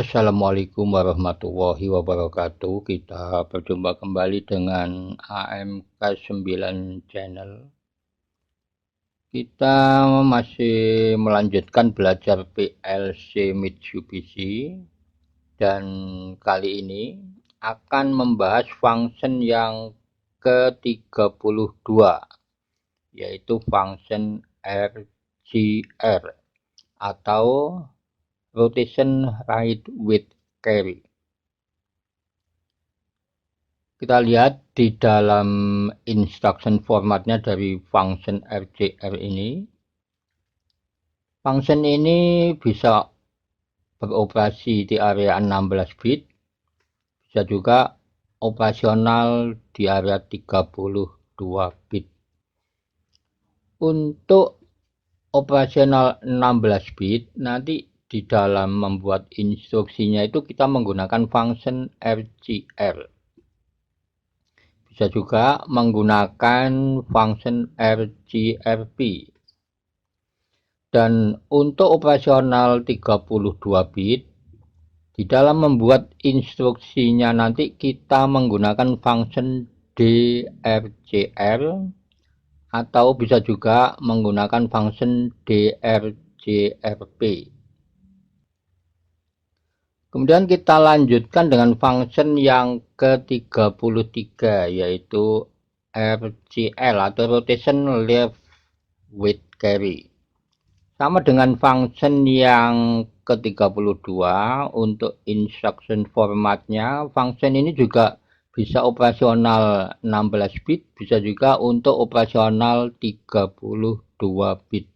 Assalamualaikum warahmatullahi wabarakatuh. Kita berjumpa kembali dengan AMK9 Channel. Kita masih melanjutkan belajar PLC Mitsubishi dan kali ini akan membahas function yang ke-32, yaitu function RGR atau rotation right with carry. Kita lihat di dalam instruction formatnya dari function RGR ini. Function ini bisa beroperasi di area 16 bit, bisa juga operasional di area 32 bit. Untuk operasional 16 bit, nanti di dalam membuat instruksinya itu kita menggunakan function RGR. Bisa juga menggunakan function RGRP. Dan untuk operasional 32 bit, di dalam membuat instruksinya nanti kita menggunakan function DRGR atau bisa juga menggunakan function DRGRP. Kemudian kita lanjutkan dengan function yang ke-33, yaitu RCL atau rotation left with carry. Sama dengan function yang ke-32, untuk instruction formatnya, function ini juga bisa operasional 16 bit, bisa juga untuk operasional 32 bit.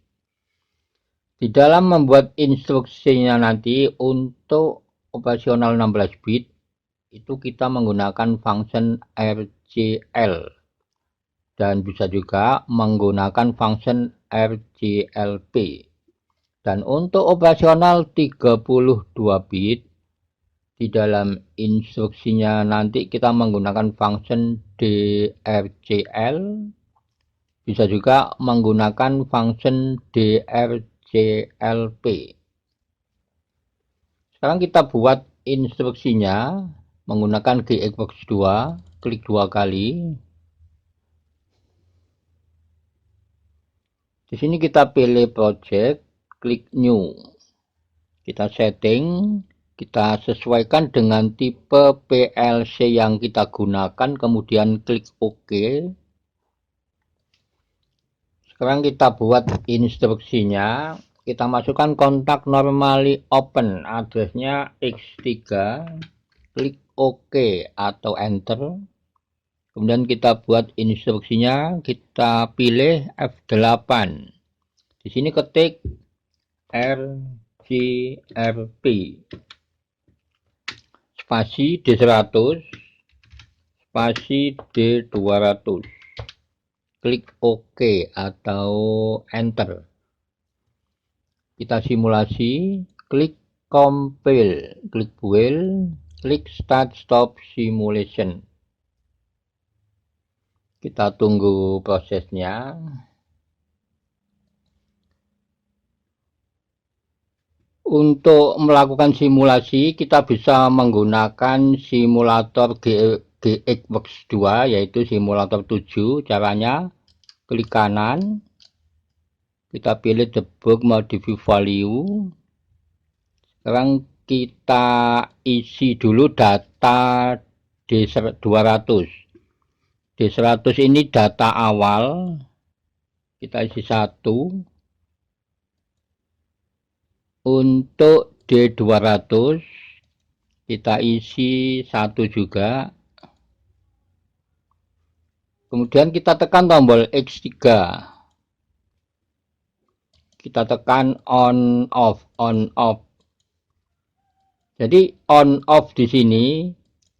Di dalam membuat instruksinya nanti untuk operasional 16 bit, itu kita menggunakan function RCL dan bisa juga menggunakan function RCLP. Dan untuk operasional 32 bit, di dalam instruksinya nanti kita menggunakan function DRCL, bisa juga menggunakan function DRCLP. Sekarang kita buat instruksinya menggunakan Xbox 2, klik 2 kali. Di sini kita pilih project, klik new. Kita setting, kita sesuaikan dengan tipe PLC yang kita gunakan, kemudian klik OK. Sekarang kita buat instruksinya. Kita masukkan kontak normally open, addressnya X3, klik OK atau enter. Kemudian kita buat instruksinya, kita pilih F8. Di sini ketik RGRP spasi D100 spasi D200. Klik OK atau enter. Kita simulasi, klik compile, klik build, klik start stop simulation. Kita tunggu prosesnya. Untuk melakukan simulasi, kita bisa menggunakan simulator Xbox 2, yaitu simulator 7. Caranya, klik kanan, kita pilih debug modify value. Sekarang kita isi dulu data D200. D100 ini data awal, kita isi 1. Untuk D200 kita isi 1 juga. Kemudian kita tekan tombol X3. Kita tekan on off. Jadi on off di sini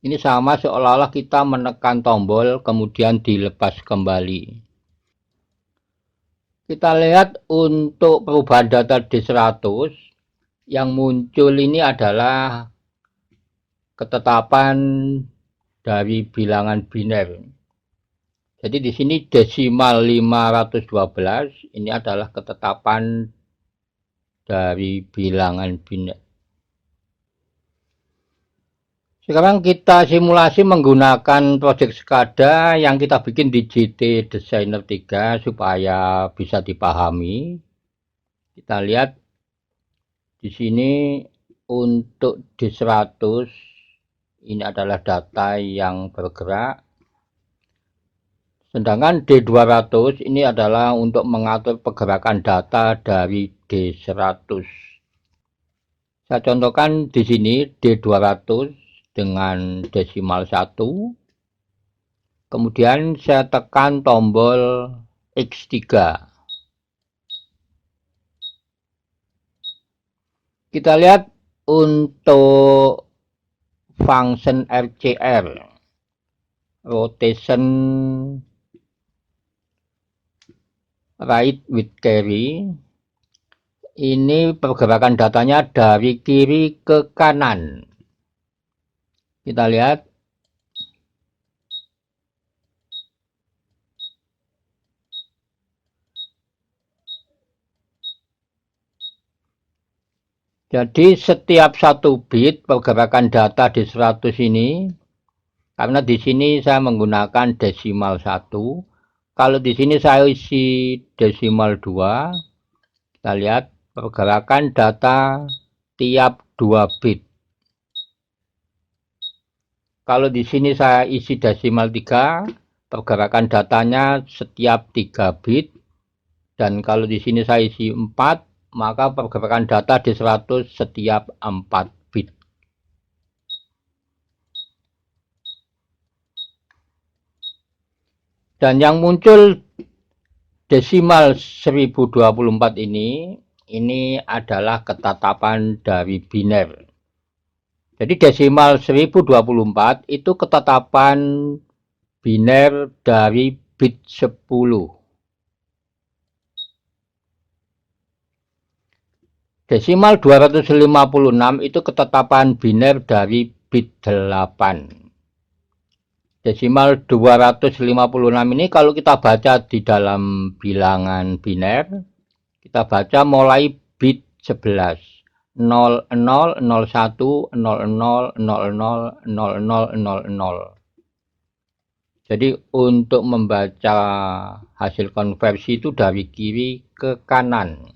ini sama seolah-olah kita menekan tombol kemudian dilepas kembali. Kita lihat untuk perubahan data D100 yang muncul ini adalah ketetapan dari bilangan biner. Jadi di sini desimal 512 ini adalah ketetapan dari bilangan biner. Sekarang kita simulasi menggunakan project SCADA yang kita bikin di JT Designer 3 supaya bisa dipahami. Kita lihat di sini untuk D100 ini adalah data yang bergerak. Sedangkan D200 ini adalah untuk mengatur pergerakan data dari D100. Saya contohkan di sini D200 dengan desimal 1. Kemudian saya tekan tombol X3. Kita lihat untuk function RCR, rotation right with carry, ini pergerakan datanya dari kiri ke kanan. Kita lihat. Jadi setiap satu bit pergerakan data di 100 ini, karena di sini saya menggunakan desimal 1. Kalau di sini saya isi desimal 2, kita lihat pergerakan data tiap 2 bit. Kalau di sini saya isi desimal 3, pergerakan datanya setiap 3 bit. Dan kalau di sini saya isi 4, maka pergerakan data di 100 setiap 4 bit. Dan yang muncul desimal 1024 ini adalah ketetapan dari biner. Jadi desimal 1024 itu ketetapan biner dari bit 10. Desimal 256 itu ketetapan biner dari bit 8. Desimal 256 ini kalau kita baca di dalam bilangan biner, kita baca mulai bit 11. 00, 01, 00, 00, 0000. Jadi untuk membaca hasil konversi itu dari kiri ke kanan.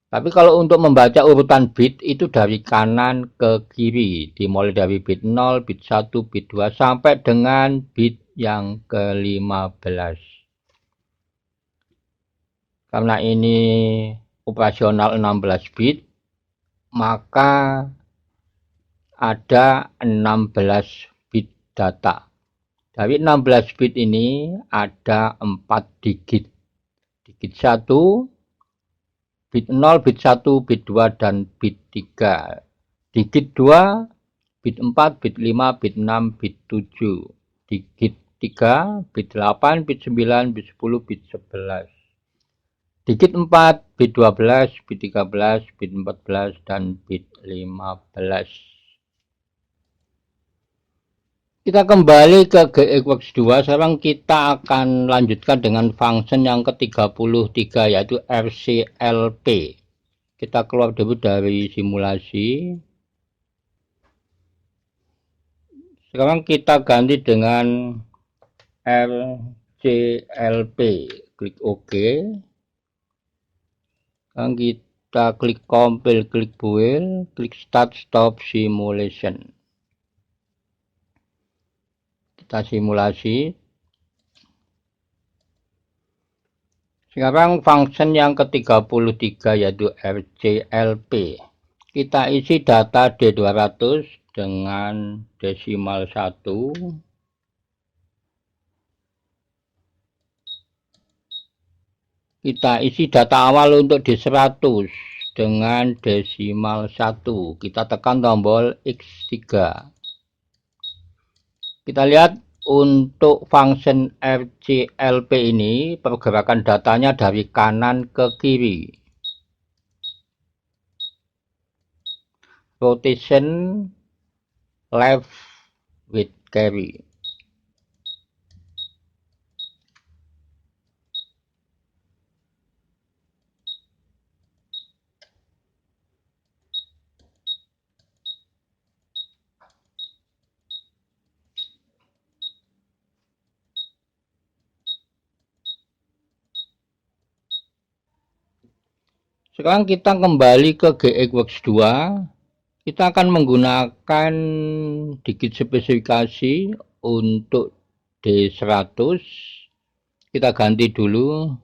Tapi kalau untuk membaca urutan bit itu dari kanan ke kiri, dimulai dari bit 0, bit 1, bit 2 sampai dengan bit yang ke-15. Karena ini operasional 16 bit, maka ada 16 bit data. Dari 16 bit ini ada 4 digit. Digit 1, bit 0, bit 1, bit 2, dan bit 3. Digit 2, bit 4, bit 5, bit 6, bit 7. Digit 3, bit 8, bit 9, bit 10, bit 11. Digit 4, bit 12, bit 13, bit 14, dan bit 15. Kita kembali ke GXWorks 2. Sekarang kita akan lanjutkan dengan function yang ke-33 yaitu RCLP. Kita keluar dulu dari simulasi. Sekarang kita ganti dengan RCLP. Klik OK. Sekarang kita klik compile, klik build, klik start stop simulation. Kita simulasi. Sekarang function yang ke-33 yaitu RCLP. Kita isi data D200 dengan desimal 1. Kita isi data awal untuk D100 dengan desimal 1. Kita tekan tombol X3. Kita lihat untuk function RCLP ini pergerakan datanya dari kanan ke kiri. Rotation left with carry. Sekarang kita kembali ke GXWorks 2. Kita akan menggunakan digit spesifikasi untuk D100. Kita ganti dulu.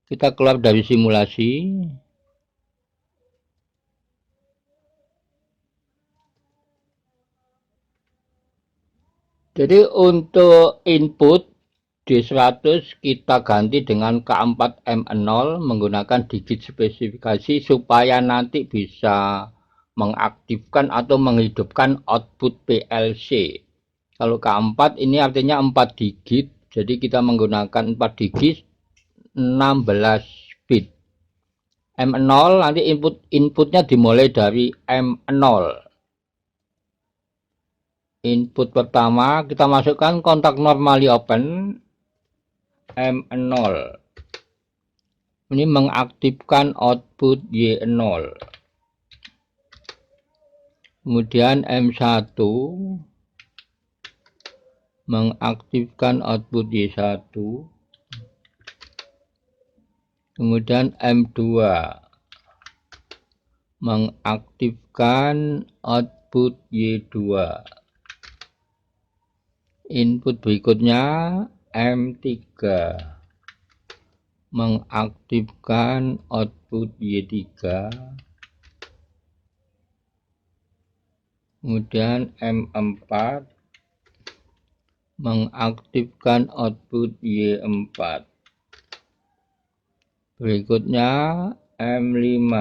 Kita keluar dari simulasi. Jadi untuk input D100 kita ganti dengan K4M0 menggunakan digit spesifikasi supaya nanti bisa mengaktifkan atau menghidupkan output PLC. Kalau K4 ini artinya 4 digit, jadi kita menggunakan 4 digit 16 bit. M0 nanti inputnya dimulai dari M0. Input pertama kita masukkan kontak normally open M0. Ini mengaktifkan output Y0. Kemudian M1 mengaktifkan output Y1. Kemudian M2 mengaktifkan output Y2. Input berikutnya M3 mengaktifkan output Y3. Kemudian M4 mengaktifkan output Y4. Berikutnya M5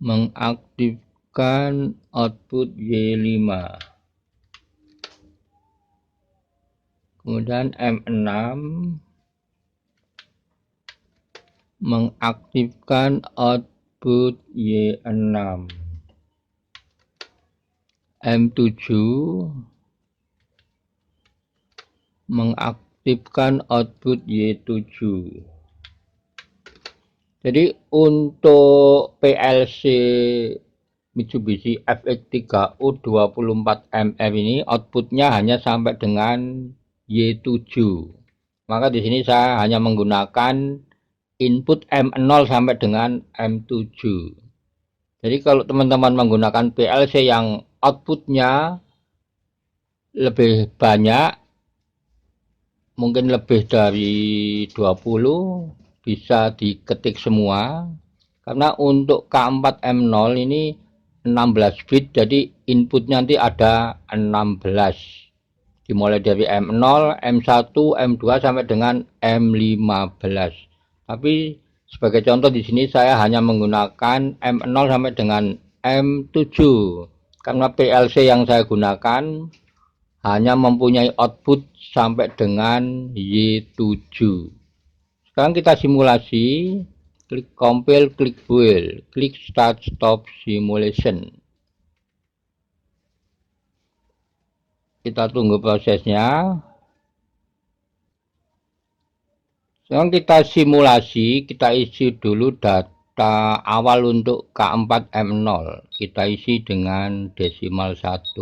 mengaktifkan output Y5. Kemudian M6 mengaktifkan output Y6. M7 mengaktifkan output Y7. Jadi untuk PLC Mitsubishi FX3U24MR ini outputnya hanya sampai dengan Y7. Maka di sini saya hanya menggunakan input M0 sampai dengan M7. Jadi kalau teman-teman menggunakan PLC yang outputnya lebih banyak, mungkin lebih dari 20, bisa diketik semua. Karena untuk K4M0 ini 16 bit, jadi inputnya nanti ada 16. Dimulai dari M0, M1, M2 sampai dengan M15. Tapi sebagai contoh di sini saya hanya menggunakan M0 sampai dengan M7 karena PLC yang saya gunakan hanya mempunyai output sampai dengan Y7. Sekarang kita simulasi, klik compile, klik build, klik start stop simulation. Kita tunggu prosesnya. Sekarang kita simulasi, kita isi dulu data awal untuk K4M0. Kita isi dengan desimal 1.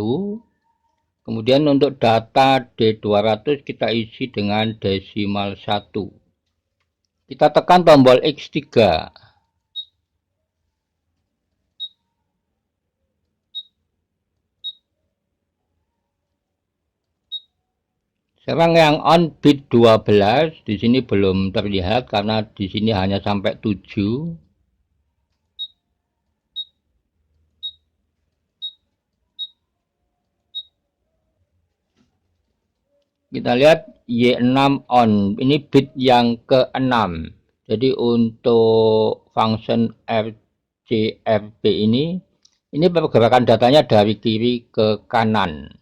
Kemudian untuk data D200 kita isi dengan desimal 1. Kita tekan tombol X3. Sekarang yang on bit 12 di sini belum terlihat karena di sini hanya sampai 7. Kita lihat Y6 on. Ini bit yang ke-6. Jadi untuk function RCRP ini pergerakan datanya dari kiri ke kanan.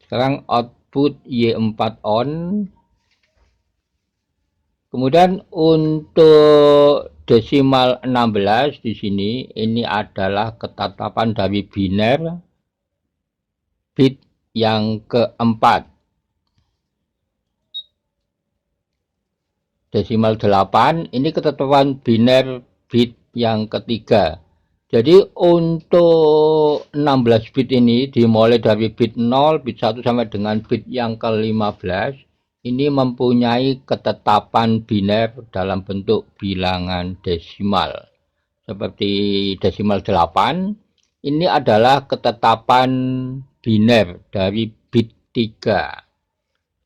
Sekarang output Y4 on. Kemudian untuk desimal 16 di sini ini adalah ketetapan dari biner bit yang keempat. Desimal 8 ini ketetapan biner bit yang ketiga. Jadi untuk 16 bit ini dimulai dari bit 0, bit 1 sampai dengan bit yang ke-15. ini mempunyai ketetapan biner dalam bentuk bilangan desimal. Seperti desimal 8, ini adalah ketetapan biner dari bit 3.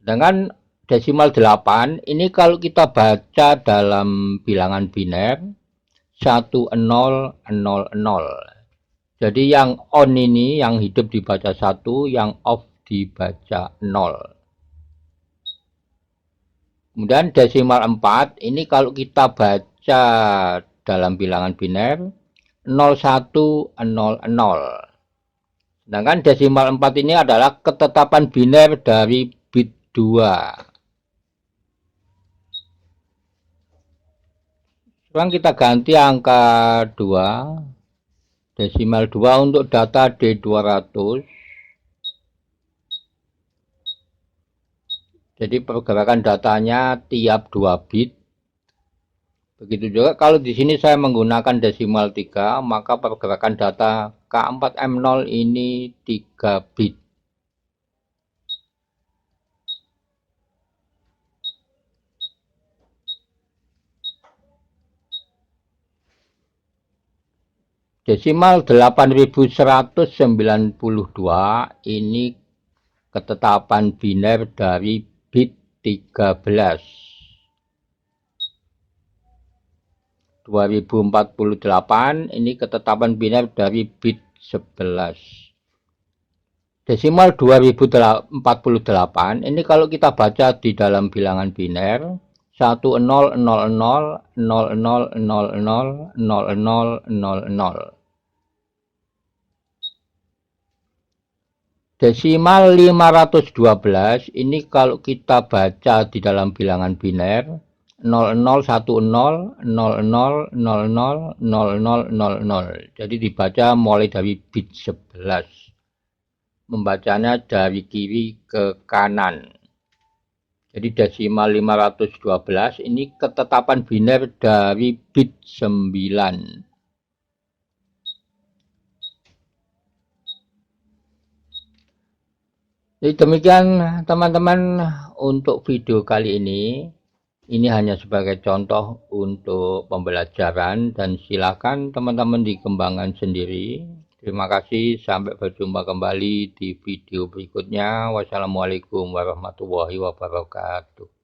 Sedangkan desimal 8 ini kalau kita baca dalam bilangan biner 1000. Jadi yang on ini, yang hidup dibaca 1, yang off dibaca 0. Kemudian desimal 4 ini kalau kita baca dalam bilangan biner 0100. Sedangkan desimal 4 ini adalah ketetapan biner dari bit 2. Sekarang kita ganti angka 2. Desimal 2 untuk data D200. Jadi pergerakan datanya tiap 2 bit. Begitu juga kalau di sini saya menggunakan desimal 3, maka pergerakan data K4M0 ini 3 bit. Desimal 8192 ini ketetapan biner dari bit 13. 2048 ini ketetapan biner dari bit 11. Desimal 2048 ini kalau kita baca di dalam bilangan biner 10000000000000. Desimal 512 ini kalau kita baca di dalam bilangan biner 0010 00000000. Jadi dibaca mulai dari bit 11. Membacanya dari kiri ke kanan. Jadi desimal 512 ini ketetapan biner dari bit 9. Jadi demikian teman-teman untuk video kali ini. Ini hanya sebagai contoh untuk pembelajaran dan silakan teman-teman dikembangkan sendiri. Terima kasih, sampai berjumpa kembali di video berikutnya. Wassalamualaikum warahmatullahi wabarakatuh.